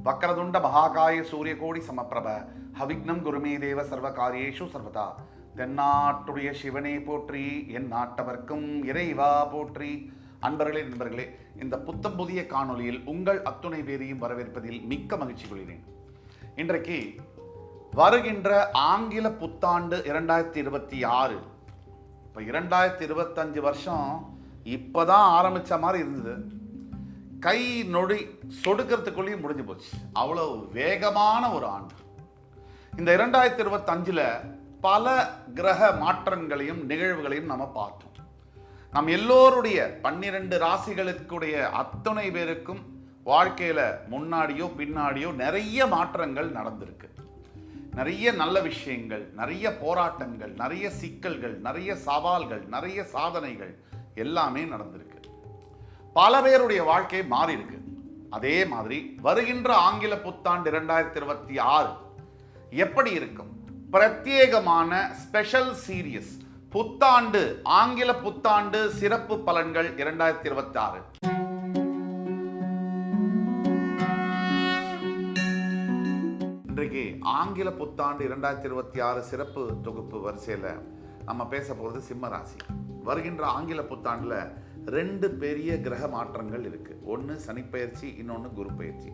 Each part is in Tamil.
வக்ரதுண்ட மகாகாய சூரியகோடி சமப்பிரப ஹவிக்னம் குருமே தேவ சர்வ காரியேஷு சர்வதா. தென்னாட்டுடைய சிவனே போற்றி, என் நாட்டவர்க்கும் இறைவா போற்றி. அன்பர்களே நண்பர்களே, இந்த புத்தம் புதிய காணொலியில் உங்கள் அத்துணை பேரையும் வரவேற்பதில் மிக்க மகிழ்ச்சி கொள்கிறேன். இன்றைக்கு வருகின்ற ஆங்கில புத்தாண்டு 2026. இப்போ 2025 வருஷம் இப்போதான் ஆரம்பித்த மாதிரி இருந்தது. கை நொடி சொடுக்கிறதுக்குள்ளேயும் முடிஞ்சு போச்சு. அவ்வளோ வேகமான ஒரு ஆண்டு. இந்த 2025 பல கிரக மாற்றங்களையும் நிகழ்வுகளையும் நம்ம பார்த்தோம். நம் எல்லோருடைய 12 ராசிகளுக்குடைய அத்தனை பேருக்கும் வாழ்க்கையில் முன்னாடியோ பின்னாடியோ நிறைய மாற்றங்கள் நடந்திருக்கு. நிறைய நல்ல விஷயங்கள், நிறைய போராட்டங்கள், நிறைய சிக்கல்கள், நிறைய சவால்கள், நிறைய சாதனைகள் எல்லாமே நடந்திருக்கு. பல பேருடைய வாழ்க்கை மாறி இருக்கு. அதே மாதிரி வருகின்ற ஆங்கில புத்தாண்டு 2026 எப்படி இருக்கும்? பிரத்யேகமான ஸ்பெஷல் சீரியஸ் புத்தாண்டு, ஆங்கில புத்தாண்டு சிறப்பு பலன்கள் 2026. இன்றைக்கு ஆங்கில புத்தாண்டு 2026 சிறப்பு தொகுப்பு வரிசையில் நம்ம பேச போகிறது சிம்ம ராசி. வருகின்ற ஆங்கில புத்தாண்டில் 2 பெரிய கிரக மாற்றங்கள் இருக்கு. ஒன்று சனிப்பெயர்ச்சி, இன்னொன்று குரு பயிற்சி.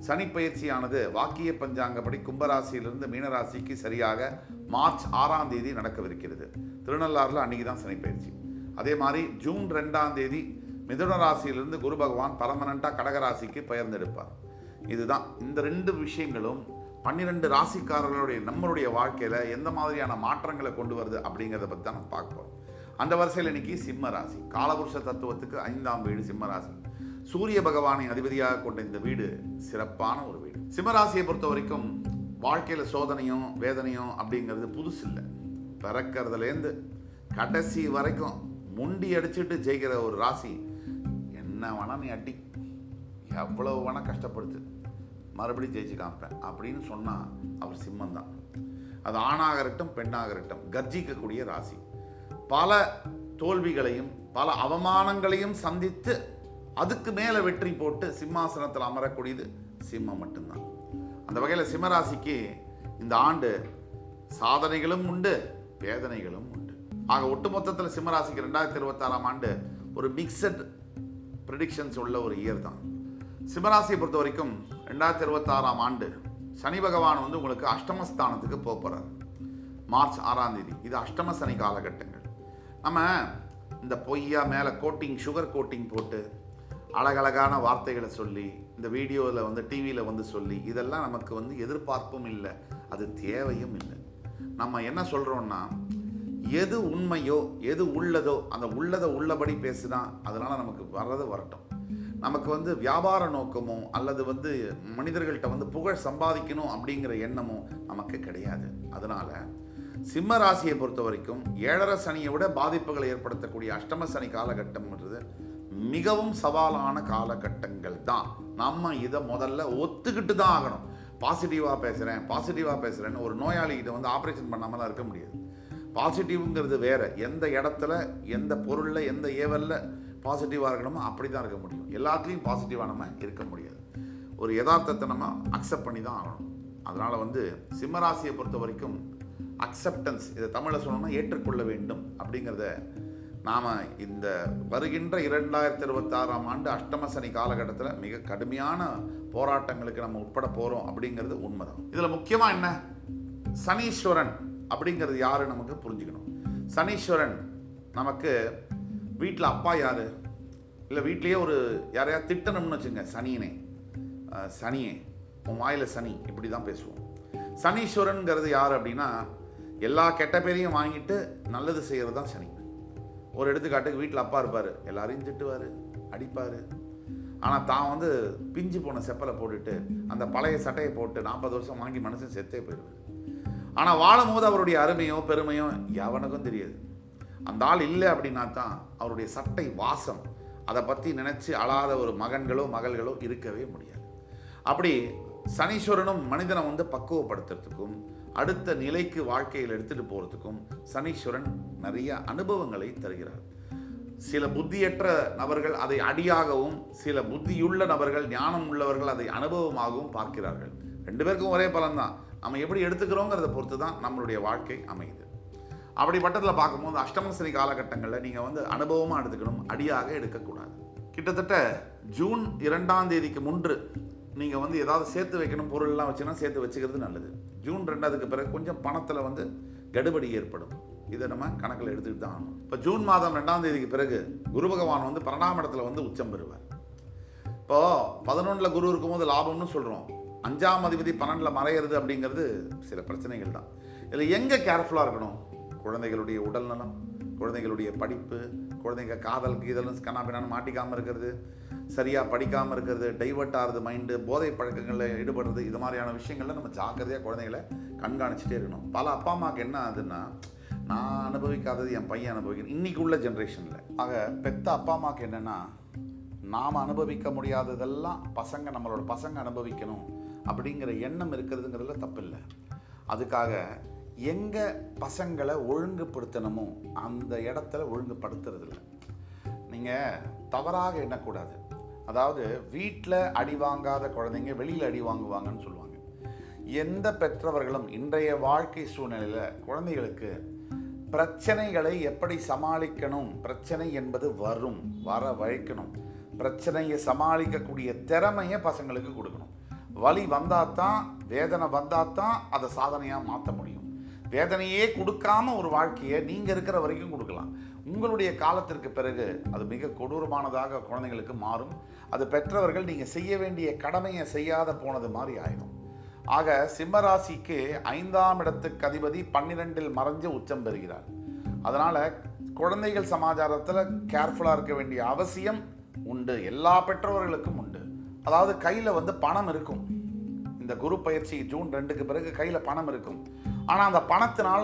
சனிப்பெயர்ச்சியானது வாக்கிய பஞ்சாங்கப்படி கும்பராசியிலிருந்து மீனராசிக்கு சரியாக மார்ச் 6ஆம் தேதி நடக்கவிருக்கிறது. திருநள்ளாறில் அன்னைக்கு தான் சனிப்பெயர்ச்சி. அதே மாதிரி ஜூன் 2ஆம் தேதி மிதுன ராசியிலிருந்து குரு பகவான் பர்மனண்டாக கடகராசிக்கு பெயர்ந்தெடுப்பார். இதுதான் இந்த 2 விஷயங்களும் 12 ராசிக்காரர்களுடைய நம்மளுடைய வாழ்க்கையில் எந்த மாதிரியான மாற்றங்களை கொண்டு வருது அப்படிங்கிறத பற்றி தான் நம்ம பார்க்க போகிறோம். அந்த வரிசையில் இன்னைக்கு சிம்ம ராசி, காலபுருஷ தத்துவத்துக்கு 5ஆம் வீடு சிம்ம ராசி. சூரிய பகவானை அதிபதியாக கொண்ட இந்த வீடு சிறப்பான ஒரு வீடு. சிம்ம ராசியை பொறுத்த வரைக்கும் வாழ்க்கையில் சோதனையும் வேதனையும் அப்படிங்கிறது புதுசு இல்லை. பிறக்கிறதுலேருந்து கடைசி வரைக்கும் முண்டி அடிச்சுட்டு ஜெயிக்கிற ஒரு ராசி. என்ன வேணா நீ அடி, எவ்வளவு வேணா கஷ்டப்படுத்து, மறுபடியும் ஜெயிச்சு காமிப்பேன் அப்படின்னு சொன்னால் அவர் சிம்மம் தான். அது ஆணாக இருக்கட்டும் பெண்ணாக இருக்கட்டும் கர்ஜிக்கக்கூடிய ராசி. பல தோல்விகளையும் பல அவமானங்களையும் சந்தித்து அதுக்கு மேலே வெற்றி போட்டு சிம்மாசனத்தில் அமரக்கூடியது சிம்மம் மட்டும்தான். அந்த வகையில் சிம்மராசிக்கு இந்த ஆண்டு சாதனைகளும் உண்டு, வேதனைகளும் உண்டு. ஆக ஒட்டுமொத்தத்தில் சிம்மராசிக்கு 2026ஆம் ஆண்டு ஒரு மிக்சட் ப்ரெடிக்ஷன்ஸ் உள்ள ஒரு இயர் தான். சிம்மராசியை பொறுத்த வரைக்கும் 2026ஆம் ஆண்டு சனி பகவான் உங்களுக்கு அஷ்டமஸ்தானத்துக்கு போகிறார். மார்ச் 6ஆம் தேதி. இது அஷ்டம சனி காலகட்டங்கள். நம்ம இந்த பொய்யா மேலே கோட்டிங், சுகர் கோட்டிங் போட்டு அழகழகான வார்த்தைகளை சொல்லி இந்த வீடியோவில் டிவியில் சொல்லி இதெல்லாம் நமக்கு எதிர்பார்ப்பும் இல்லை, அது தேவையும் இல்லை. நம்ம என்ன சொல்கிறோன்னா, எது உண்மையோ எது உள்ளதோ அந்த உள்ளதை உள்ளபடி பேசுனா அதனால் நமக்கு வர்றது வரட்டும். நமக்கு வியாபார நோக்கமோ அல்லது மனிதர்கள்ட்ட புகழ் சம்பாதிக்கணும் அப்படிங்கிற எண்ணமோ நமக்கு கிடையாது. அதனால சிம்ம ராசியை பொறுத்த வரைக்கும் 7.5 சனியை விட பாதிப்புகளை ஏற்படுத்தக்கூடிய அஷ்டம சனி காலகட்டம்ன்றது மிகவும் சவாலான காலகட்டங்கள் தான். நம்ம இதை முதல்ல ஒத்துக்கிட்டு தான் ஆகணும். பாசிட்டிவாக பேசுகிறேன்னு ஒரு நோயாளிகிட்ட ஆப்ரேஷன் பண்ணாமலாம் இருக்க முடியாது. பாசிட்டிவ்ங்கிறது வேற. எந்த இடத்துல எந்த பொருளில் எந்த ஏவலில் பாசிட்டிவாக இருக்கணுமோ அப்படி தான் இருக்க முடியும். எல்லாத்துலேயும் பாசிட்டிவாக நம்ம இருக்க முடியாது. ஒரு யதார்த்தத்தை நம்ம அக்செப்ட் பண்ணி தான் ஆகணும். அதனால் சிம்மராசியை பொறுத்த வரைக்கும் அக்செப்டன்ஸ், இதை தமிழில் சொல்லணும்னா ஏற்றுக்கொள்ள வேண்டும் அப்படிங்கிறத நாம் இந்த வருகின்ற 2026ஆம் ஆண்டு அஷ்டம சனி காலகட்டத்தில் மிக கடுமையான போராட்டங்களுக்கு நம்ம உட்பட போகிறோம் அப்படிங்கிறது உண்மைதான். இதில் முக்கியமாக என்ன, சனீஸ்வரன் அப்படிங்கிறது யாரு நமக்கு புரிஞ்சுக்கணும். சனீஸ்வரன் நமக்கு வீட்டில் அப்பா யார், இல்லை வீட்லேயே ஒரு யாரையாவது திட்டணும்னு வச்சுங்க, சனியே உன் வாயில் சனி, இப்படி தான் பேசுவோம். சனீஸ்வரன்கிறது யார் அப்படின்னா, எல்லா கெட்ட பேரையும் வாங்கிட்டு நல்லது செய்கிறது தான் சனி. ஒரு எடுத்துக்காட்டுக்கு வீட்டில் அப்பா இருப்பார், எல்லாரையும் திட்டுவார், அடிப்பார். ஆனால் தான் பிஞ்சு போன செப்பலை போட்டுட்டு அந்த பழைய சட்டையை போட்டு 40 வருஷம் வாங்கி மனுஷன் செத்தே போயிடுவார். ஆனால் வாழும் போது அவருடைய அருமையோ பெருமையோ எவனுக்கும் தெரியாது. அந்த ஆள் இல்லை அப்படின்னா தான் அவருடைய சட்டை வாசம், அதை பற்றி நினச்சி அழாத ஒரு மகன்களோ மகள்களோ இருக்கவே முடியாது. அப்படி சனீஸ்வரனும் மனிதனை பக்குவப்படுத்துறதுக்கும் அடுத்த நிலைக்கு வாழ்க்கையில் எடுத்துகிட்டு போகிறதுக்கும் சனீஸ்வரன் நிறைய அனுபவங்களை தருகிறார். சில புத்தியற்ற நபர்கள் அதை அடியாகவும், சில புத்தியுள்ள நபர்கள், ஞானம் உள்ளவர்கள் அதை அனுபவமாகவும் பார்க்கிறார்கள். 2 பேருக்கும் ஒரே பலன் தான். நம்ம எப்படி எடுத்துக்கிறோங்கிறத பொறுத்து தான் நம்மளுடைய வாழ்க்கை அமையுது. அப்படிப்பட்டத்தில் பார்க்கும்போது அஷ்டமசனி காலகட்டங்களில் நீங்கள் அனுபவமாக எடுத்துக்கணும், அடியாக எடுக்கக்கூடாது. கிட்டத்தட்ட ஜூன் 2ஆம் தேதிக்கு முன்று நீங்கள் ஏதாவது சேர்த்து வைக்கணும், பொருள்லாம் வச்சுன்னா சேர்த்து வச்சுக்கிறது நல்லது. ஜூன் 2 பிறகு கொஞ்சம் பணத்தில் கடுபடி ஏற்படும். இதை நம்ம கணக்கில் எடுத்துக்கிட்டு தான் ஆகணும். இப்போ ஜூன் மாதம் 2ஆம் தேதிக்கு பிறகு குரு பகவான் 12ஆம் இடத்துல உச்சம் பெறுவார். இப்போ 11 குரு இருக்கும்போது லாபம்னு சொல்கிறோம். 5ஆம் அதிபதி 12 மறையிறது அப்படிங்கிறது சில பிரச்சனைகள் தான். இதில் எங்கே கேர்ஃபுல்லாக இருக்கணும்? குழந்தைகளுடைய உடல் நலம், குழந்தைகளுடைய படிப்பு, குழந்தைங்க காதலுக்கு இதெல்லாம் கண்ணாபின்னான்னு மாட்டிக்காமல் இருக்கிறது, சரியாக படிக்காமல் இருக்கிறது, டைவர்ட் ஆகிறது மைண்டு, போதை பழக்கங்களில் ஈடுபடுறது, இது மாதிரியான விஷயங்களில் நம்ம ஜாக்கிரதையாக குழந்தைகளை கண்காணிச்சிட்டே இருக்கணும். பல அப்பா அம்மாவுக்கு என்ன ஆகுதுன்னா, நான் அனுபவிக்காதது என் பையன் அனுபவிக்கணும் இன்றைக்கி உள்ள ஜென்ரேஷனில். ஆக பெத்த அப்பா அம்மாவுக்கு என்னென்னா, நாம் அனுபவிக்க முடியாததெல்லாம் நம்மளோட பசங்க அனுபவிக்கணும் அப்படிங்கிற எண்ணம் இருக்கிறதுங்கிறதுல தப்பில்லை. அதுக்காக எங்கே பசங்களை ஒழுங்குபடுத்தணுமோ அந்த இடத்துல ஒழுங்குபடுத்துறதில்ல. நீங்கள் தவறாக எண்ணக்கூடாது. அதாவது வீட்டில் அடி வாங்காத குழந்தைங்க வெளியில் அடி வாங்குவாங்கன்னு சொல்லுவாங்க. எந்த பெற்றவர்களும் இன்றைய வாழ்க்கை சூழ்நிலையில் குழந்தைகளுக்கு பிரச்சனைகளை எப்படி சமாளிக்கணும், பிரச்சனை என்பது வர வழிக்கணும், பிரச்சனையை சமாளிக்கக்கூடிய திறமையை பசங்களுக்கு கொடுக்கணும். வலி வந்தாதான், வேதனை வந்தாதான் அதை சாதனையாக மாற்ற முடியும். வேதனையே கொடுக்காம ஒரு வாழ்க்கையை நீங்கள் இருக்கிற வரைக்கும் கொடுக்கலாம். உங்களுடைய காலத்திற்கு பிறகு அது மிக கொடூரமானதாக குழந்தைங்களுக்கு மாறும். அது பெற்றவர்கள் நீங்கள் செய்ய வேண்டிய கடமையை செய்யாத போனது மாதிரி ஆயிடும். ஆக சிம்மராசிக்கு 5ஆம் இடத்துக்கு அதிபதி 12 மறைஞ்சு உச்சம் பெறுகிறார். அதனால் குழந்தைகள் சமாச்சாரத்தில் கேர்ஃபுல்லாக இருக்க வேண்டிய அவசியம் உண்டு. எல்லா பெற்றவர்களுக்கும் உண்டு. அதாவது கையில் பணம் இருக்கும். இந்த குரு பயிற்சி ஜூன் 2க்கு பிறகு கையில் பணம் இருக்கும். ஆனால் அந்த பணத்தினால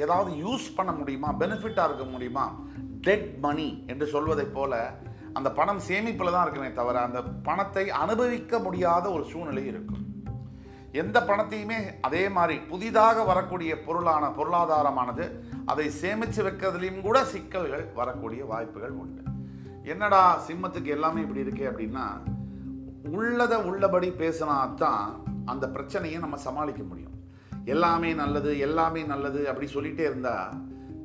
ஏதாவது யூஸ் பண்ண முடியுமா, பெனிஃபிட்டாக இருக்க முடியுமா? டெட் மணி என்று சொல்வதை போல அந்த பணம் சேமிப்பில் தான் இருக்குமே தவிர அந்த பணத்தை அனுபவிக்க முடியாத ஒரு சூழ்நிலை இருக்கும். எந்த பணத்தையுமே அதே மாதிரி புதிதாக வரக்கூடிய பொருளாதாரமானது அதை சேமித்து வைக்கிறதுலையும் கூட சிக்கல்கள் வரக்கூடிய வாய்ப்புகள் உண்டு. என்னடா சிம்மத்துக்கு எல்லாமே இப்படி இருக்கே அப்படின்னா, உள்ளதை உள்ளபடி பேசினா தான் அந்த பிரச்சனையை நம்ம சமாளிக்க முடியும். எல்லாமே நல்லது அப்படி சொல்லிகிட்டே இருந்தால்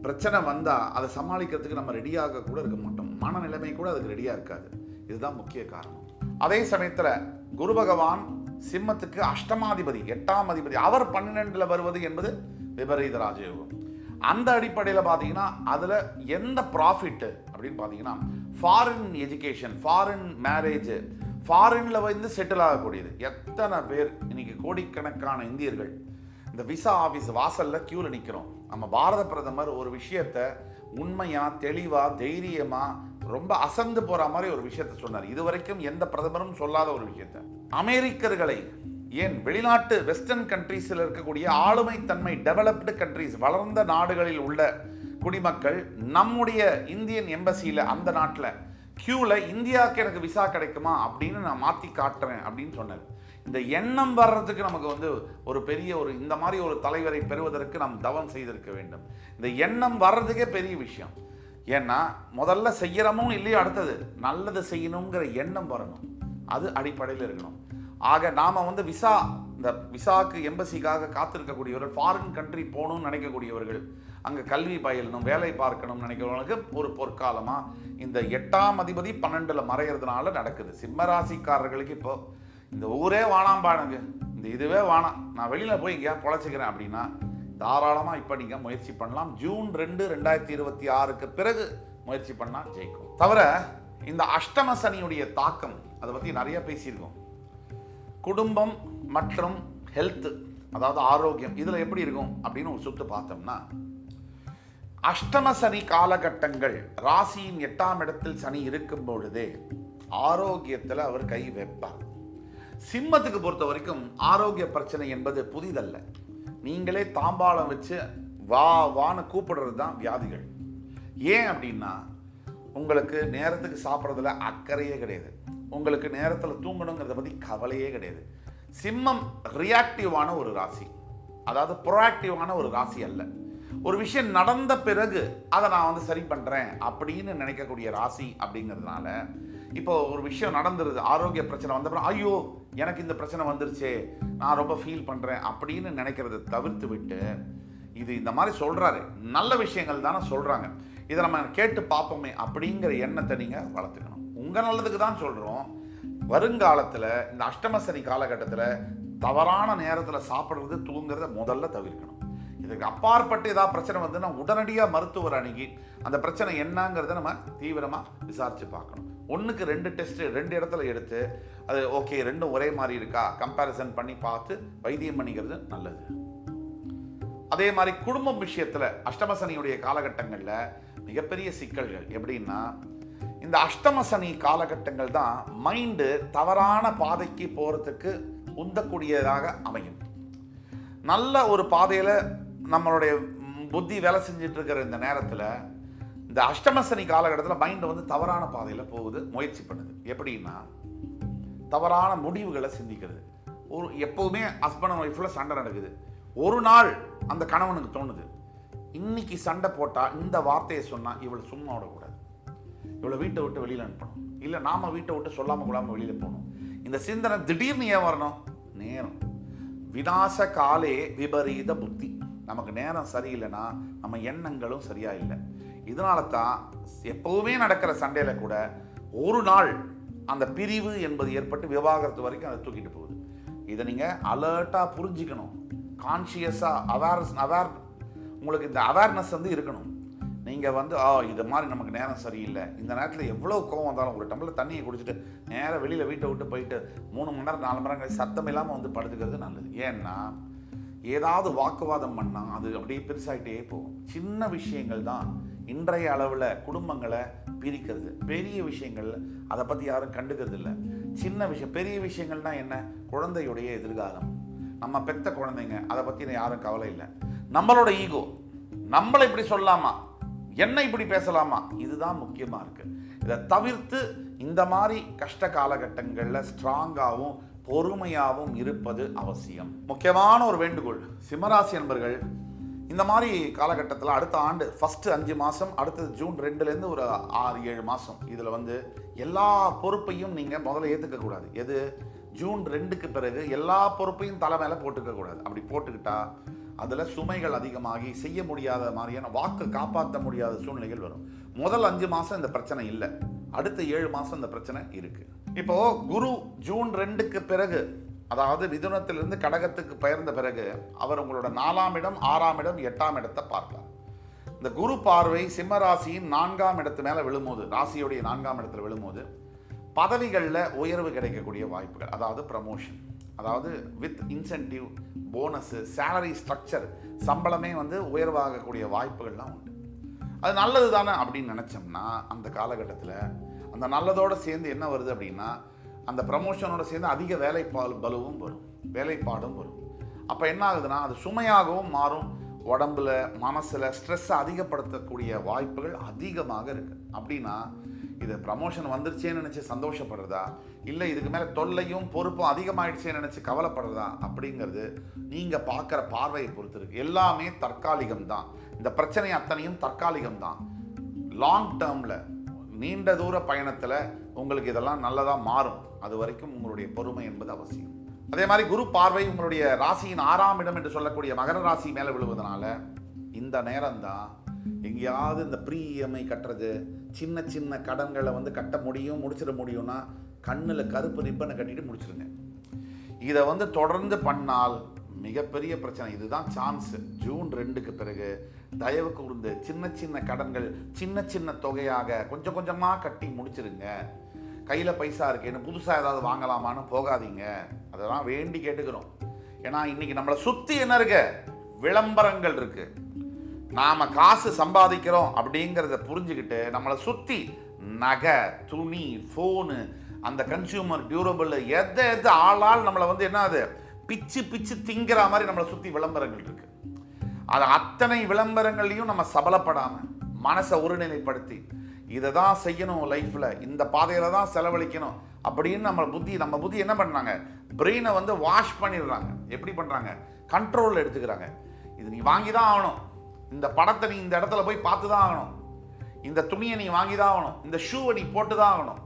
பிரச்சனை வந்தால் அதை சமாளிக்கிறதுக்கு நம்ம ரெடியாக கூட இருக்க மாட்டோம். மனநிலைமை கூட அதுக்கு ரெடியாக இருக்காது. இதுதான் முக்கிய காரணம். அதே சமயத்தில் குரு பகவான் சிம்மத்துக்கு அஷ்டமாதிபதி, 8ஆம் அதிபதி, அவர் 12 வருவது என்பது விபரீத ராஜயோகம். அந்த அடிப்படையில் பார்த்தீங்கன்னா அதில் எந்த ப்ராஃபிட்டு அப்படின்னு பார்த்தீங்கன்னா, ஃபாரின் எஜுகேஷன், ஃபாரின் மேரேஜ், ஃபாரினில் செட்டில் ஆகக்கூடியது. எத்தனை பேர் இன்னைக்கு கோடிக்கணக்கான இந்தியர்கள் இந்த விசா ஆஃபீஸ் வாசலில் க்யூவில் நிற்கிறோம். நம்ம பாரத பிரதமர் ஒரு விஷயத்தை உண்மையாக, தெளிவாக, தைரியமாக, ரொம்ப அசந்து போகிற மாதிரி ஒரு விஷயத்த சொன்னார். இதுவரைக்கும் எந்த பிரதமரும் சொல்லாத ஒரு விஷயத்த. அமெரிக்கர்களை, ஏன் வெளிநாட்டு வெஸ்டர்ன் கண்ட்ரீஸில் இருக்கக்கூடிய ஆளுமை தன்மை டெவலப்டு கண்ட்ரீஸ், வளர்ந்த நாடுகளில் உள்ள குடிமக்கள் நம்முடைய இந்தியன் எம்பசியில் அந்த நாட்டில் க்யூவில் இந்தியாவுக்கு எனக்கு விசா கிடைக்குமா அப்படின்னு நான் மாற்றி காட்டுறேன் அப்படின்னு சொன்னார். இந்த எண்ணம் வர்றதுக்கு நமக்கு ஒரு பெரிய இந்த மாதிரி ஒரு தலைவரை பெறுவதற்கு நாம் தவம் செய்திருக்க வேண்டும். இந்த எண்ணம் வர்றதுக்கே பெரிய விஷயம். ஏன்னா முதல்ல செய்யறமும் இல்லையோ, அடுத்தது நல்லது செய்யணுங்கிற எண்ணம் வரணும். அது அடிப்படையில் இருக்கணும். ஆக நாம் இந்த விசாக்கு எம்பசிக்காக காத்திருக்கக்கூடியவர்கள், ஃபாரின் கண்ட்ரி போகணும்னு நினைக்கக்கூடியவர்கள், அங்கே கல்வி பயிலணும், வேலை பார்க்கணும்னு நினைக்கிறவங்களுக்கு ஒரு பொற்காலமாக இந்த 8ஆம் அதிபதி 12 மறைகிறதுனால நடக்குது. சிம்மராசிக்காரர்களுக்கு இப்போ இந்த ஊரே வானாம்பானுங்க, இந்த இதுவே வானாம், நான் வெளியில் போய் இங்கேயா பொழைச்சிக்கிறேன் அப்படின்னா தாராளமாக இப்போ நீங்கள் முயற்சி பண்ணலாம். ஜூன் 2, 2026க்கு பிறகு முயற்சி பண்ணால் ஜெயிக்கும். தவிர இந்த அஷ்டம சனியுடைய தாக்கம் அதை பற்றி நிறைய பேசியிருக்கோம். குடும்பம் மற்றும் ஹெல்த், அதாவது ஆரோக்கியம், இதில் எப்படி இருக்கும் அப்படின்னு ஒரு சுற்று பார்த்தோம்னா, அஷ்டம சனி காலகட்டங்கள் ராசியின் 8ஆம் இடத்தில் சனி இருக்கும் பொழுதே ஆரோக்கியத்தில் அவர் கை வைப்பார். சிம்மத்துக்கு பொறுத்த வரைக்கும் ஆரோக்கிய பிரச்சனை என்பது புதிதல்ல. நீங்களே தாம்பாளம் வச்சு வான்னு கூப்பிடுறது தான் வியாதிகள். ஏன் அப்படின்னா, உங்களுக்கு நேரத்துக்கு சாப்பிட்றதுல அக்கறையே கிடையாது, உங்களுக்கு நேரத்தில் தூங்கணுங்கிறத பற்றி கவலையே கிடையாது. சிம்மம் ரியாக்டிவான ஒரு ராசி, அதாவது ப்ரோஆக்டிவான ஒரு ராசி அல்ல. ஒரு விஷயம் நடந்த பிறகு அதை நான் வந்து சரி பண்ணுறேன் அப்படின்னு நினைக்கக்கூடிய ராசி அப்படிங்கிறதுனால, இப்போ ஒரு விஷயம் நடந்துருது, ஆரோக்கிய பிரச்சனை வந்தப்பறம் ஐயோ எனக்கு இந்த பிரச்சனை வந்துருச்சே, நான் ரொம்ப ஃபீல் பண்ணுறேன் அப்படின்னு நினைக்கிறத தவிர்த்து விட்டு, இது இந்த மாதிரி சொல்கிறாரு, நல்ல விஷயங்கள் தானே சொல்கிறாங்க, இதை நம்ம கேட்டு பார்ப்போமே அப்படிங்கிற எண்ணத்தை நீங்கள் வளர்த்துக்கணும். உங்கள் நல்லதுக்கு தான் சொல்கிறோம். வருங்காலத்தில் இந்த அஷ்டம சனி காலகட்டத்தில் தவறான நேரத்தில் சாப்பிட்றது தூங்குறத முதல்ல தவிர்க்கணும். இதுக்கு அப்பாற்பட்டு ஏதாவது பிரச்சனை வந்து நான் உடனடியாக மருத்துவர் அணுகி அந்த பிரச்சனை என்னங்கிறத நம்ம தீவிரமாக விசாரித்து பார்க்கணும். 1க்கு 2 டெஸ்ட்டு 2 இடத்துல எடுத்து அது ஓகே ரெண்டும் ஒரே மாதிரி இருக்கா கம்பேரிசன் பண்ணி பார்த்து வைத்தியம் பண்ணிக்கிறது நல்லது. அதே மாதிரி குடும்பம் விஷயத்தில் அஷ்டம சனியுடைய காலகட்டங்களில் மிகப்பெரிய சிக்கல்கள் எப்படின்னா, இந்த அஷ்டம சனி காலகட்டங்கள் தான் மைண்டு தவறான பாதைக்கு போகிறதுக்கு உந்தக்கூடியதாக அமையும். நல்ல ஒரு பாதையில் நம்மளுடைய புத்தி வேலை செஞ்சுட்டு இருக்கிற இந்த நேரத்தில் இந்த அஷ்டம சனி காலகட்டத்தில் மைண்டு வந்து தவறான பாதையில் போகுது, முயற்சி பண்ணுது. எப்படின்னா, தவறான முடிவுகளை சிந்திக்கிறது. எப்போவுமே ஹஸ்பண்ட் அண்ட் ஒய்ஃபில் சண்டை நடக்குது. ஒரு நாள் அந்த கணவனுக்கு தோணுது, இன்னைக்கு சண்டை போட்டால் இந்த வார்த்தையை சொன்னால் இவளை சும்மா விடக்கூடாது, இவளை வீட்டை விட்டு வெளியில் அனுப்பணும், இல்லை நாம் வீட்டை விட்டு சொல்லாமல் கொள்ளாமல் வெளியில் போகணும். இந்த சிந்தனை திடீர்னு ஏன் வரணும்? நேரம். விநாச காலே விபரீத புத்தி. நமக்கு நேரம் சரியில்லைன்னா நம்ம எண்ணங்களும் சரியா இல்லை. இதனால தான் எப்போவுமே நடக்கிற சண்டையில் கூட ஒரு நாள் அந்த பிரிவு என்பது ஏற்பட்டு விவாகரத்து வரைக்கும் அதை தூக்கிட்டு போகுது. இதை நீங்கள் அலர்ட்டாக புரிஞ்சிக்கணும். கான்ஷியஸாக உங்களுக்கு இந்த அவேர்னஸ் வந்து இருக்கணும். நீங்கள் வந்து இது மாதிரி நமக்கு நேரம் சரியில்லை, இந்த நேரத்தில் எவ்வளோ கோவம் வந்தாலும் ஒரு டம்ளர் தண்ணியை குடிச்சிட்டு நேராக வெளியில் வீட்டை விட்டு போயிட்டு 3 மணி நேரம் 4 மணி நேரம் கழிச்சு சத்தம் இல்லாமல் வந்து படுத்துக்கிறது நல்லது. ஏன்னா ஏதாவது வாக்குவாதம் பண்ணால் அது அப்படியே பெருசாகிட்டே போகும். சின்ன விஷயங்கள் தான் இன்றைய அளவில் குடும்பங்களை பிரிக்கிறது. பெரிய விஷயங்கள் அதை பற்றி யாரும் கண்டுக்கிறது இல்லை. சின்ன விஷயம், பெரிய விஷயங்கள்னா என்ன? குழந்தையுடைய எதிர்காலம், நம்ம பெத்த குழந்தைங்க, அதை பற்றி யாரும் கவலை இல்லை. நம்மளோட ஈகோ, நம்மளை இப்படி சொல்லலாமா, என்ன இப்படி பேசலாமா, இதுதான் முக்கியமாக இருக்குது. இதை தவிர்த்து இந்த மாதிரி கஷ்ட காலகட்டங்களில் ஸ்ட்ராங்காகவும் பொறுமையாகவும் இருப்பது அவசியம். முக்கியமான ஒரு வேண்டுகோள், சிம்மராசி என்பர்கள் இந்த மாதிரி காலகட்டத்தில் அடுத்த ஆண்டு ஃபஸ்ட்டு 5 மாதம், அடுத்தது ஜூன் 2லேருந்து ஒரு 6-7 மாதம், இதில் வந்து எல்லா பொறுப்பையும் நீங்கள் முதல்ல ஏற்றுக்கக்கூடாது. எது? ஜூன் 2க்கு பிறகு எல்லா பொறுப்பையும் தலை மேலே போட்டுக்கக்கூடாது. அப்படி போட்டுக்கிட்டா அதில் சுமைகள் அதிகமாகி செய்ய முடியாத மாதிரியான வாக்கு காப்பாற்ற முடியாத சூழ்நிலைகள் வரும். முதல் 5 மாதம் இந்த பிரச்சனை இல்லை, அடுத்த 7 மாதம் இந்த பிரச்சனை இருக்குது. இப்போது குரு ஜூன் 2க்கு பிறகு, அதாவது மிதுனத்திலிருந்து கடகத்துக்கு பெயர்ந்த பிறகு அவர் உங்களோட 4ஆம் இடம், 6ஆம் இடம், 8ஆம் இடத்தை பார்க்கலாம். இந்த குரு பார்வை சிம்ம ராசியின் 4ஆம் இடத்து மேலே விழும்போது, ராசியுடைய 4ஆம் இடத்துல விழும்போது பதவிகளில் உயர்வு கிடைக்கக்கூடிய வாய்ப்புகள், அதாவது ப்ரமோஷன், அதாவது with incentive, bonus, salary structure, சம்பளமே வந்து உயர்வாகக்கூடிய வாய்ப்புகள்லாம் உண்டு. அது நல்லது தானே அப்படின்னு நினச்சோம்னா அந்த காலகட்டத்தில் அந்த நல்லதோடு சேர்ந்து என்ன வருது அப்படின்னா, அந்த ப்ரமோஷனோட சேர்ந்து அதிக பலுவும் வரும், வேலைப்பாடும் வரும். அப்போ என்ன ஆகுதுன்னா அது சுமையாகவும் மாறும். உடம்புல மனசில் ஸ்ட்ரெஸ்ஸை அதிகப்படுத்தக்கூடிய வாய்ப்புகள் அதிகமாக இருக்குது. அப்படின்னா இது ப்ரமோஷன் வந்துருச்சேன்னு நினச்சி சந்தோஷப்படுறதா, இல்லை இதுக்கு மேலே தொல்லையும் பொறுப்பும் அதிகமாகிடுச்சேன்னு நினச்சி கவலைப்படுறதா அப்படிங்கிறது நீங்கள் பார்க்குற பார்வையை பொறுத்து இருக்குது. எல்லாமே தற்காலிகம்தான். இந்த பிரச்சனை அத்தனையும் தற்காலிகம்தான். லாங் டேர்மில், நீண்ட தூர பயணத்தில் உங்களுக்கு இதெல்லாம் நல்லதாக மாறும். அது வரைக்கும் உங்களுடைய பொறுமை என்பது அவசியம். அதே மாதிரி குரு பார்வை உங்களுடைய ராசியின் 6ஆம் இடம் என்று சொல்லக்கூடிய மகர ராசி மேலே விழுவதனால இந்த நேரம்தான் எங்கேயாவது இந்த ப்ரீஎம்ஐ கட்டுறது, சின்ன சின்ன கடன்களை வந்து கட்ட முடியும், முடிச்சிட முடியும்னா கண்ணில் கருப்பு ரிப்பனை கட்டிட்டு முடிச்சிருங்க. இதை வந்து தொடர்ந்து பண்ணால் மிகப்பெரிய பிரச்சனை. இதுதான் சான்ஸ். ஜூன் 2க்கு பிறகு தயவு கூர்ந்து சின்ன சின்ன கடன்கள் சின்ன சின்ன தொகையாக கொஞ்சம் கொஞ்சமாக கட்டி முடிச்சிருங்க. கையில் பைசா இருக்கேன்னு புதுசாக ஏதாவது வாங்கலாமான்னு போகாதீங்க. அதெல்லாம் வேண்டி கேட்டுக்கிறோம். ஏன்னா இன்றைக்கி நம்மளை சுற்றி என்ன இருக்கு? விளம்பரங்கள் இருக்குது. நாம் காசு சம்பாதிக்கிறோம் அப்படிங்கிறத புரிஞ்சுக்கிட்டு நம்மளை சுற்றி நகை, துணி, ஃபோனு, அந்த கன்சியூமர் டியூரபிள் எதை ஆளால் நம்மளை வந்து என்ன அது பிச்சு பிச்சு திங்கிற மாதிரி நம்மளை சுற்றி விளம்பரங்கள் இருக்குது. அது அத்தனை விளம்பரங்கள்லையும் நம்ம சபலப்படாமல் மனசை ஒருநிலைப்படுத்தி இதை தான் செய்யணும் லைஃப்பில், இந்த பாதையில் தான் செலவழிக்கணும் அப்படின்னு நம்ம புத்தி என்ன பண்ணுறாங்க? பிரெயினை வந்து வாஷ் பண்ணிடுறாங்க. எப்படி பண்ணுறாங்க? கண்ட்ரோலில் எடுத்துக்கிறாங்க. இது நீ வாங்கி தான் ஆகணும், இந்த படத்தை நீ இந்த இடத்துல போய் பார்த்து தான் ஆகணும், இந்த துணியை நீ வாங்கி தான் ஆகணும், இந்த ஷூவை நீ போட்டு தான் ஆகணும்,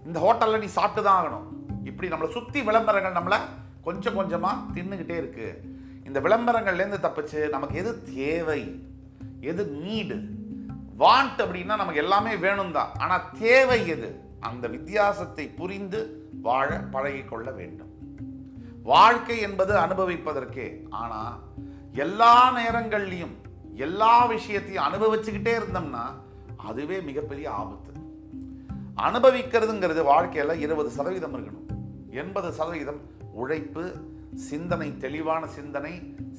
இந்த ஹோட்டலில் நீ சாப்பிட்டு தான் ஆகணும். இப்படி நம்மளை சுற்றி விளம்பரங்கள் நம்மளை கொஞ்சம் கொஞ்சமாக தின்னுக்கிட்டே இருக்கு. இந்த விளம்பரங்கள்லேருந்து தப்பிச்சு நமக்கு எது தேவை, எது நீடு, வாண்ட் அப்படின்னா நமக்கு எல்லாமே வேணும் தான், ஆனால் தேவை எது, அந்த வித்தியாசத்தை புரிந்து வாழ பழகிக்கொள்ள வேண்டும். வாழ்க்கை என்பது அனுபவிப்பதற்கே. ஆனால் எல்லா நேரங்கள்லையும் எல்லா விஷயத்தையும் அனுபவிச்சுக்கிட்டே இருந்தோம்னா அதுவே மிகப்பெரிய ஆபத்து. அனுபவிக்கிறதுங்கிறது வாழ்க்கையில் 20% இருக்கணும். 80% உழைப்பு, சிந்தனை, தெளிவான சிந்தனை,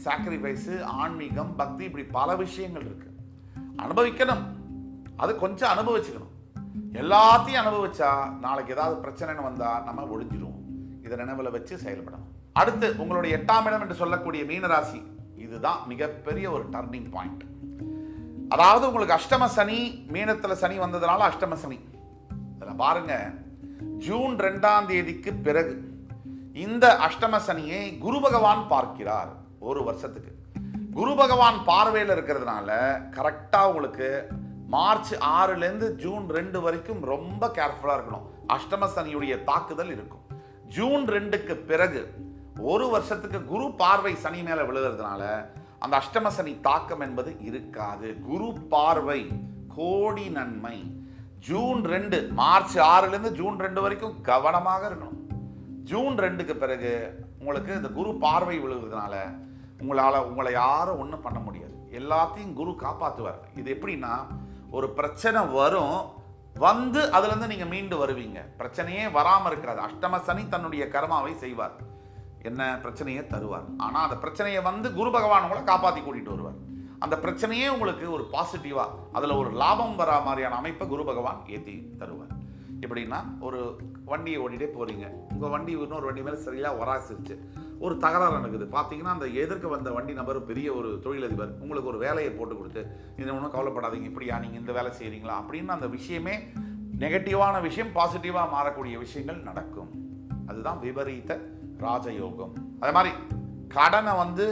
சாக்ரிஃபைஸு, ஆன்மீகம், பக்தி, இப்படி பல விஷயங்கள் இருக்கு. அனுபவிக்கணும், அது கொஞ்சம் அனுபவிச்சுக்கணும். எல்லாத்தையும் அனுபவிச்சா நாளைக்கு ஏதாவது பிரச்சனைன்னு வந்தா நம்ம ஒழிஞ்சிடுவோம். இதை நினைவில் வச்சு செயல்படணும். அடுத்து உங்களுடைய 8ஆம் இடம் என்று சொல்லக்கூடிய மீனராசி, இதுதான் மிகப்பெரிய ஒரு டர்னிங் பாயிண்ட். அதாவது உங்களுக்கு அஷ்டம சனி, மீனத்துல சனி வந்ததுனால அஷ்டம சனி. இதில் பாருங்க, ஜூன் 2ஆம் தேதிக்கு பிறகு இந்த அஷ்டம சனியை குரு பகவான் பார்க்கிறார். ஒரு வருஷத்துக்கு குரு பகவான் பார்வையில் இருக்கிறதுனால கரெக்டா உங்களுக்கு மார்ச் 6லேருந்து ஜூன் 2 வரைக்கும் ரொம்ப கேர்ஃபுல்லா இருக்கணும். அஷ்டம சனியுடைய தாக்குதல் இருக்கும். ஜூன் 2க்கு பிறகு ஒரு வருஷத்துக்கு குரு பார்வை சனி மேல விழுகிறதுனால அந்த அஷ்டம சனி தாக்கம் என்பது இருக்காது. குரு பார்வை கோடி நன்மை. ஜூன் 2, மார்ச் 6லேருந்து ஜூன் 2 வரைக்கும் கவனமாக இருக்கணும். ஜூன் 2க்கு பிறகு உங்களுக்கு இந்த குரு பார்வை விழுகிறதுனால உங்களை யாரும் ஒன்றும் பண்ண முடியாது. எல்லாத்தையும் குரு காப்பாற்றுவார். இது எப்படின்னா, ஒரு பிரச்சனை வரும், வந்து அதுலேருந்து நீங்கள் மீண்டு வருவீங்க. பிரச்சனையே வராமல் இருக்காது. அஷ்டம சனி தன்னுடைய கர்மாவை செய்வார், என்ன பிரச்சனையை தருவார். ஆனால் அந்த பிரச்சனையை வந்து குரு பகவான் உங்களை காப்பாற்றி கூட்டிகிட்டு வருவார். அந்த பிரச்சனையே உங்களுக்கு ஒரு பாசிட்டிவாக, அதில் ஒரு லாபம் வரா மாதிரியான அமைப்பை குரு பகவான் ஏற்றி தருவார். எப்படின்னா, ஒரு வண்டியை ஓடிட்டே போகிறீங்க, உங்கள் வண்டி இன்னொரு வண்டி மேலே சரியாக ஒராசிருச்சு, ஒரு தகராறு நடக்குது. பார்த்தீங்கன்னா அந்த எதிர்க்க வந்த வண்டி நபர் பெரிய ஒரு தொழிலதிபர், உங்களுக்கு ஒரு வேலையை போட்டு கொடுத்து, இது ஒன்றும் கவலைப்படாதீங்க, இப்படியா நீங்கள் இந்த வேலை செய்கிறீங்களா அப்படின்னு அந்த விஷயமே நெகட்டிவான விஷயம் பாசிட்டிவாக மாறக்கூடிய விஷயங்கள் நடக்கும். அதுதான் விபரீத ராஜயோகம். அதே மாதிரி கடனை வந்து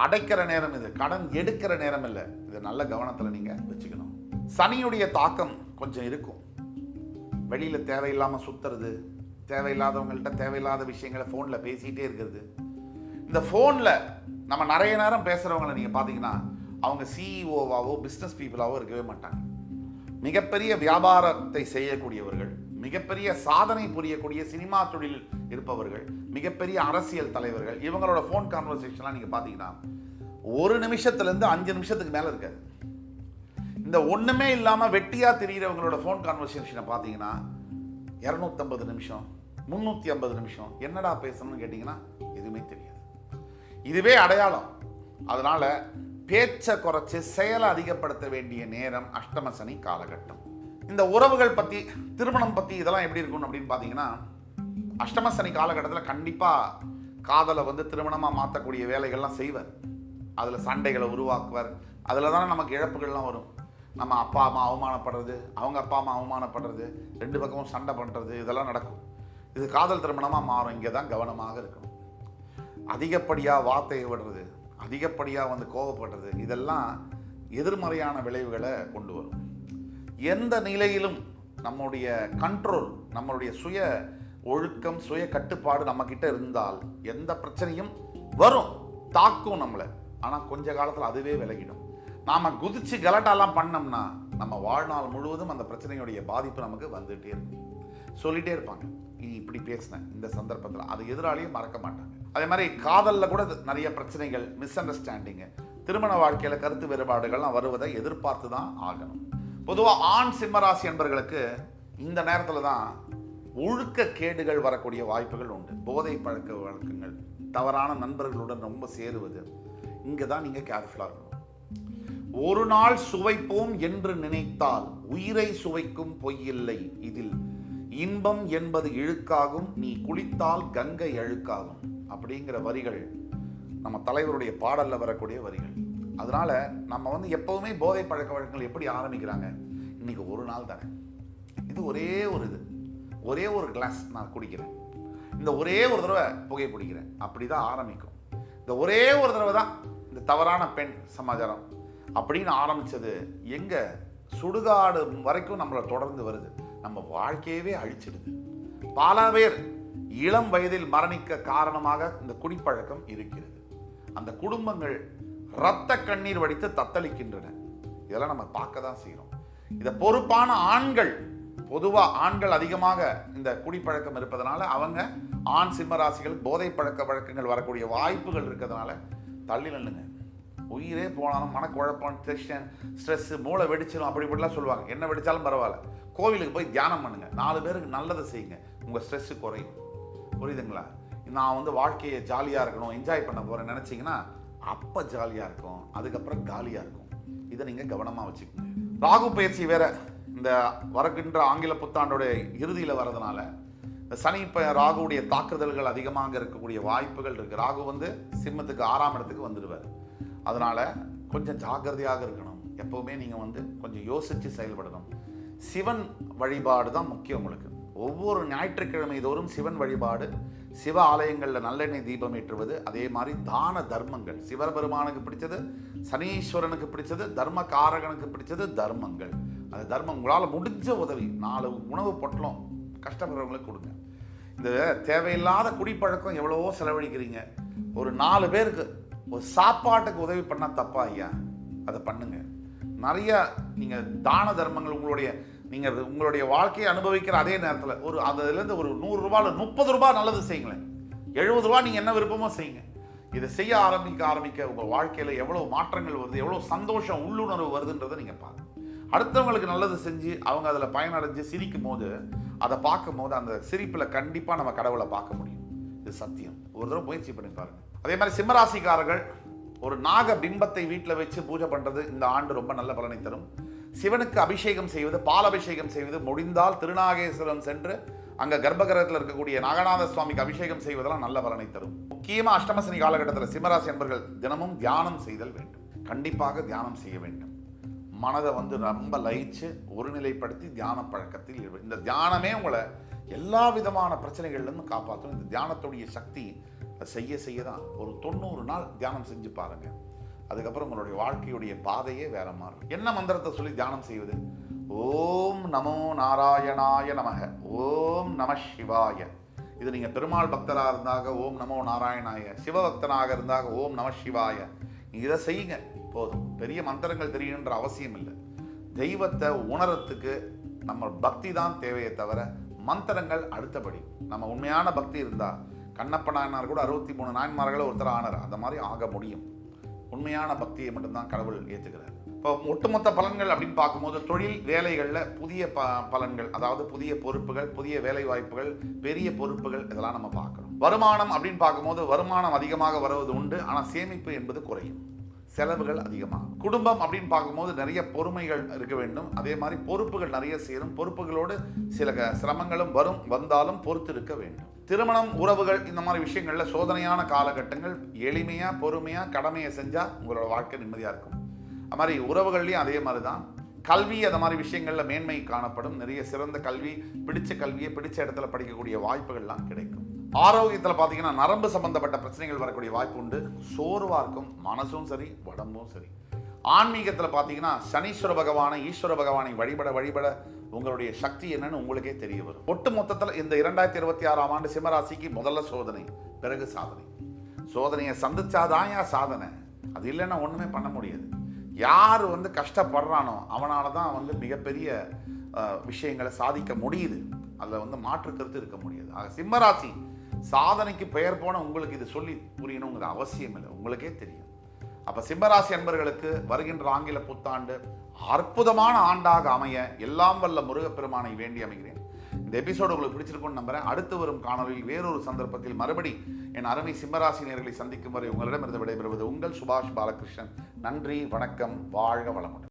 அடைக்கிற நேரம் இது, கடன் எடுக்கிற நேரம் இல்லை. இது நல்ல கவனத்தில் நீங்கள் வச்சுக்கணும். சனியுடைய தாக்கம் கொஞ்சம் இருக்கும். வெளியில் தேவையில்லாமல் சுற்றுறது, தேவையில்லாதவங்கள்ட்ட தேவையில்லாத விஷயங்களை ஃபோனில் பேசிகிட்டே இருக்கிறது. இந்த ஃபோனில் நம்ம நிறைய நேரம் பேசுகிறவங்களை நீங்கள் பார்த்தீங்கன்னா அவங்க சிஇஓவாவோ பிஸ்னஸ் பீப்புளாவோ இருக்கவே மாட்டாங்க. மிகப்பெரிய வியாபாரத்தை செய்யக்கூடியவர்கள், மிகப்பெரிய சாதனை புரியக்கூடிய சினிமா தொழில் இருப்பவர்கள், மிகப்பெரிய அரசியல் தலைவர்கள், இவங்களோட ஃபோன் கான்வர்சேஷன்லாம் நீங்கள் பார்த்தீங்கன்னா 1 நிமிஷத்துலேருந்து 5 நிமிஷத்துக்கு மேலே இருக்காது. இந்த ஒன்றுமே இல்லாமல் வெட்டியாக தெரிகிறவங்களோட ஃபோன் கான்வர்சேஷனை பார்த்தீங்கன்னா 250 நிமிஷம், 350 நிமிஷம். என்னடா பேசணும்னு கேட்டிங்கன்னா எதுவுமே தெரியாது. இதுவே அடையாளம். அதனால பேச்சை குறைச்சி செயலை அதிகப்படுத்த வேண்டிய நேரம் அஷ்டம சனி காலகட்டம். இந்த உறவுகள் பற்றி, திருமணம் பற்றி இதெல்லாம் எப்படி இருக்கும் அப்படின்னு பார்த்தீங்கன்னா, அஷ்டம சனி காலகட்டத்தில் கண்டிப்பாக காதலை வந்து திருமணமாக மாற்றக்கூடிய வேலைகள்லாம் செய்வார். அதில் சண்டைகளை உருவாக்குவார். அதில் தானே நமக்கு இழப்புகள்லாம் வரும். நம்ம அப்பா அம்மா அவமானப்படுறது, அவங்க அப்பா அம்மா அவமானப்படுறது, 2 பக்கமும் சண்டை பண்ணுறது, இதெல்லாம் நடக்கும். இது காதல் திருமணமாக மாறும். இங்கே தான் கவனமாக இருக்கணும். அதிகப்படியாக வார்த்தையை விடுறது, அதிகப்படியாக வந்து கோபப்படுறது, இதெல்லாம் எதிர்மறையான விளைவுகளை கொண்டு வரும். எந்த நிலையிலும் நம்முடைய கண்ட்ரோல், நம்மளுடைய சுய ஒழுக்கம், சுய கட்டுப்பாடு நம்மக்கிட்ட இருந்தால் எந்த பிரச்சனையும் வரும், தாக்கும் நம்மளை. ஆனால் கொஞ்ச காலத்தில் அதுவே விலகிடும். நாம் குதிச்சு கலட்டாலாம் பண்ணோம்னா நம்ம வாழ்நாள் முழுவதும் அந்த பிரச்சனையுடைய பாதிப்பு நமக்கு வந்துகிட்டே இருக்கும். சொல்லிகிட்டே இருப்பாங்க, நீ இப்படி பேசின இந்த சந்தர்ப்பத்தில், அது எதிராளியும் மறக்க மாட்டாங்க. அதே மாதிரி காதலில் கூட நிறைய பிரச்சனைகள், மிஸ் அண்டர்ஸ்டாண்டிங்கு, திருமண வாழ்க்கையில் கருத்து வேறுபாடுகள்லாம் வருவதை எதிர்பார்த்து தான் ஆகணும். பொதுவாக ஆண் சிம்மராசி என்பவர்களுக்கு இந்த நேரத்தில் தான் ஒழுக்க கேடுகள் வரக்கூடிய வாய்ப்புகள் உண்டு. போதை பழக்க வழக்கங்கள், தவறான நண்பர்களுடன் ரொம்ப சேருவது, இங்கே தான் நீங்கள் கேர்ஃபுல்லாக இருக்கணும். ஒரு நாள் சுவைப்போம் என்று நினைத்தால் உயிரை சுவைக்கும் பொய்யில்லை, இதில் இன்பம் என்பது இழுக்காகும், நீ குளித்தால் கங்கை அழுக்காகும் அப்படிங்கிற வரிகள் நம்ம தலைவருடைய பாடலில் வரக்கூடிய வரிகள். அதனால நம்ம வந்து எப்பவுமே போதை பழக்க வழக்கங்கள் எப்படி ஆரம்பிக்கிறாங்க, இன்னைக்கு ஒரு நாள் தானே, இது ஒரே ஒரு கிளாஸ் நான் குடிக்கிறேன், இந்த ஒரே ஒரு தடவை புகை பிடிக்கிறேன், அப்படி தான் ஆரம்பிக்கும். இந்த ஒரே ஒரு தடவை தான் இந்த தவறான பெண் சமாச்சாரம், அப்படின்னு ஆரம்பிச்சது எங்க சுடுகாடு வரைக்கும் நம்மளை தொடர்ந்து வருது. நம்ம வாழ்க்கையவே அழிச்சிடுது. பல பேர் இளம் வயதில் மரணிக்க காரணமாக இந்த குடிப்பழக்கம் இருக்கிறது. அந்த குடும்பங்கள் இரத்த கண்ணீர் வடித்து தத்தளிக்கின்றன. இதெல்லாம் நம்ம பார்க்க தான் செய்யறோம். இதை பொறுப்பான ஆண்கள், பொதுவாக ஆண்கள் அதிகமாக இந்த குடிப்பழக்கம் இருப்பதனால அவங்க ஆண் சிம்மராசிகள் போதை பழக்க வழக்கங்கள் வரக்கூடிய வாய்ப்புகள் இருக்கிறதுனால தள்ளி நில்லுங்க. உயிரே போனாலும் மனக்குழப்பம், டென்ஷன், ஸ்ட்ரெஸ், மூளை வெடிச்சிடும் அப்படி இப்படிலாம் சொல்லுவாங்க. என்ன வெடிச்சாலும் பரவாயில்ல, கோவிலுக்கு போய் தியானம் பண்ணுங்க, 4 பேருக்கு நல்லதை செய்யுங்க, உங்கள் ஸ்ட்ரெஸ்ஸு குறையும். புரியுதுங்களா? நான் வந்து வாழ்க்கையை ஜாலியாக இருக்கணும், என்ஜாய் பண்ண போகிறேன்னு நினச்சிங்கன்னா அப்போ ஜாலியாக இருக்கும், அதுக்கப்புறம் காலியாக இருக்கும். இதை நீங்கள் கவனமாக வச்சுக்கோங்க. ராகு பயிற்சி வேற இந்த வருகின்ற ஆங்கில புத்தாண்டோட இறுதியில் வர்றதுனால இந்த சனி ராகுவுடைய தாக்குதல்கள் அதிகமாக இருக்கக்கூடிய வாய்ப்புகள் இருக்குது. ராகு வந்து சிம்மத்துக்கு 6ஆம் இடத்துக்கு வந்துடுவார். அதனால் கொஞ்சம் ஜாக்கிரதையாக இருக்கணும். எப்போவுமே நீங்கள் வந்து கொஞ்சம் யோசித்து செயல்படணும். சிவன் வழிபாடு தான் முக்கியம் உங்களுக்கு. ஒவ்வொரு ஞாயிற்றுக்கிழமை தோறும் சிவன் வழிபாடு, சிவ ஆலயங்களில் நல்லெண்ணெய் தீபம் ஏற்றுவது, அதே மாதிரி தான தர்மங்கள். சிவபெருமானுக்கு பிடிச்சது, சனீஸ்வரனுக்கு பிடிச்சது, தர்மகாரகனுக்கு பிடிச்சது தர்மங்கள். அந்த தர்மம் உங்களால் முடிஞ்ச உதவி, 4 உணவு பொட்டலம் கஷ்டப்படுறவங்களுக்கு கொடுங்க. இந்த தேவையில்லாத குடிப்பழக்கம் எவ்வளவோ செலவழிக்கிறீங்க. ஒரு 4 பேருக்கு ஒரு சாப்பாட்டுக்கு உதவி பண்ணால் தப்பா ஐயா? அதை பண்ணுங்க. நிறைய நீங்கள் தான தர்மங்கள் உங்களுடைய வாழ்க்கையை அனுபவிக்கிற அதே நேரத்தில் அதுலேருந்து ஒரு 100 ரூபாய் 30 ரூபாய் நல்லது செய்யுங்களேன். 70 ரூபாய் நீங்கள் என்ன விருப்பமோ செய்யுங்க. இதை செய்ய ஆரம்பிக்க உங்கள் வாழ்க்கையில் எவ்வளோ மாற்றங்கள் வருது, எவ்வளோ சந்தோஷம், உள்ளுணர்வு வருதுன்றதை நீங்கள் பாருங்கள். அடுத்தவங்களுக்கு நல்லது செஞ்சு அவங்க அதில் பயனடைஞ்சு சிரிக்கும் போது, அதை பார்க்கும் போது அந்த சிரிப்பில் கண்டிப்பாக நம்ம கடவுளை பார்க்க முடியும். இது சத்தியம். ஒரு தடவை முயற்சி பண்ணி பாருங்கள். அதே மாதிரி சிம்மராசிக்காரர்கள் ஒரு நாக பிம்பத்தை வீட்டில் வச்சு பூஜை பண்ணுறது இந்த ஆண்டு ரொம்ப நல்ல பலனை தரும். சிவனுக்கு அபிஷேகம் செய்வது, பால் அபிஷேகம் செய்வது, முடிந்தால் திருநாகேஸ்வரம் சென்று அங்கே கர்ப்பகிரகத்தில் இருக்கக்கூடிய நாகநாத சுவாமிக்கு அபிஷேகம் செய்வதெல்லாம் நல்ல பலனை தரும். முக்கியமாக அஷ்டமசனி காலகட்டத்தில் சிம்மராசி என்பர்கள் தினமும் தியானம் செய்தல் வேண்டும். கண்டிப்பாக தியானம் செய்ய வேண்டும். மனதை வந்து ரொம்ப லயிச்சு ஒருநிலைப்படுத்தி தியான பழக்கத்தில் இந்த தியானமே உங்களை எல்லா விதமான பிரச்சனைகள்லேருந்து காப்பாற்றும். இந்த தியானத்துடைய சக்தி செய்ய தான். ஒரு 90 நாள் தியானம் செஞ்சு பாருங்க. அதுக்கப்புறம் உங்களுடைய வாழ்க்கையுடைய பாதையே வேற மாறும். என்ன மந்திரத்தை சொல்லி தியானம் செய்வது? ஓம் நமோ நாராயணாய நமக, ஓம் நம சிவாய. இது நீங்கள் பெருமாள் பக்தராக இருந்தாக ஓம் நமோ நாராயணாய, சிவபக்தனாக இருந்தாக ஓம் நம சிவாய. இதை செய்யுங்க போதும். பெரிய மந்திரங்கள் தெரியுன்ற அவசியம் இல்லை. தெய்வத்தை உணரத்துக்கு நம்ம பக்தி தான் தேவையே தவிர மந்திரங்கள் அடுத்தபடி. நம்ம உண்மையான பக்தி இருந்தால் கண்ணப்ப நாயனார் கூட 63 நாயன்மார்களை ஒருத்தர் ஆனார். அந்த மாதிரி ஆக முடியும். உண்மையான பக்தியை மட்டும்தான் கடவுள் ஏற்றுக்கிறார். இப்போ ஒட்டுமொத்த பலன்கள் அப்படின்னு பார்க்கும்போது தொழில் வேலைகளில் புதிய பலன்கள், அதாவது புதிய பொறுப்புகள், புதிய வேலை வாய்ப்புகள், பெரிய பொறுப்புகள், இதெல்லாம் நம்ம பார்க்கணும். வருமானம் அப்படின்னு பார்க்கும்போது வருமானம் அதிகமாக வருவது உண்டு. ஆனால் சேமிப்பு என்பது குறையும், செலவுகள் அதிகமாகும். குடும்பம் அப்படின்னு பார்க்கும்போது நிறைய பொறுமைகள் இருக்க வேண்டும். அதே மாதிரி பொறுப்புகள் நிறைய சேரும். பொறுப்புகளோடு சில சிரமங்களும் வந்தாலும் பொறுத்து இருக்க வேண்டும். திருமணம், உறவுகள், இந்த மாதிரி விஷயங்கள்ல சோதனையான காலகட்டங்கள். எளிமையா பொறுமையா கடமையை செஞ்சா உங்களோட வாழ்க்கை நிம்மதியா இருக்கும். அது மாதிரி உறவுகள்லையும் அதே மாதிரி தான். கல்வி, அந்த மாதிரி விஷயங்கள்ல மேன்மை காணப்படும். நிறைய சிறந்த கல்வி, பிடிச்ச கல்வியை பிடிச்ச இடத்துல படிக்கக்கூடிய வாய்ப்புகள்லாம் கிடைக்கும். ஆரோக்கியத்தில் பார்த்தீங்கன்னா நரம்பு சம்பந்தப்பட்ட பிரச்சனைகள் வரக்கூடிய வாய்ப்பு உண்டு. சோர்வாக இருக்கும், மனசும் சரி உடம்பும் சரி. ஆன்மீகத்தில் பார்த்தீங்கன்னா சனீஸ்வர பகவானை, ஈஸ்வர பகவானை வழிபட உங்களுடைய சக்தி என்னன்னு உங்களுக்கே தெரிய வரும். ஒட்டு மொத்தத்தில் இந்த 2026ஆம் ஆண்டு சிம்மராசிக்கு முதல்ல சோதனை, பிறகு சாதனை. சோதனையை சந்திச்சாதான் சாதனை. அது இல்லைன்னா ஒன்றுமே பண்ண முடியாது. யார் வந்து கஷ்டப்படுறானோ அவனால தான் வந்து மிகப்பெரிய விஷயங்களை சாதிக்க முடியுது. அதில் வந்து மாற்று கருத்து இருக்க முடியாது. ஆக சிம்மராசி சாதனைக்கு பெயர் போன உங்களுக்கு இது சொல்லி புரியணுங்கிற அவசியம் இல்லை, உங்களுக்கே தெரியும். அப்போ சிம்மராசி அன்பர்களுக்கு வருகின்ற ஆங்கில புத்தாண்டு அற்புதமான ஆண்டாக அமைய எல்லாம் வல்ல முருகப்பெருமானை வேண்டி அமைகிறேன். இந்த எபிசோடு உங்களுக்கு பிடிச்சிருக்கும்னு நம்புறேன். அடுத்து வரும் காணொலியில் வேறொரு சந்தர்ப்பத்தில் மறுபடி என் அருமை சிம்மராசி நேயர்களை சந்திக்கும் வரை உங்களிடமிருந்து விடைபெறுவது உங்கள் சுபாஷ் பாலகிருஷ்ணன். நன்றி, வணக்கம், வாழ்க வளமுடன்.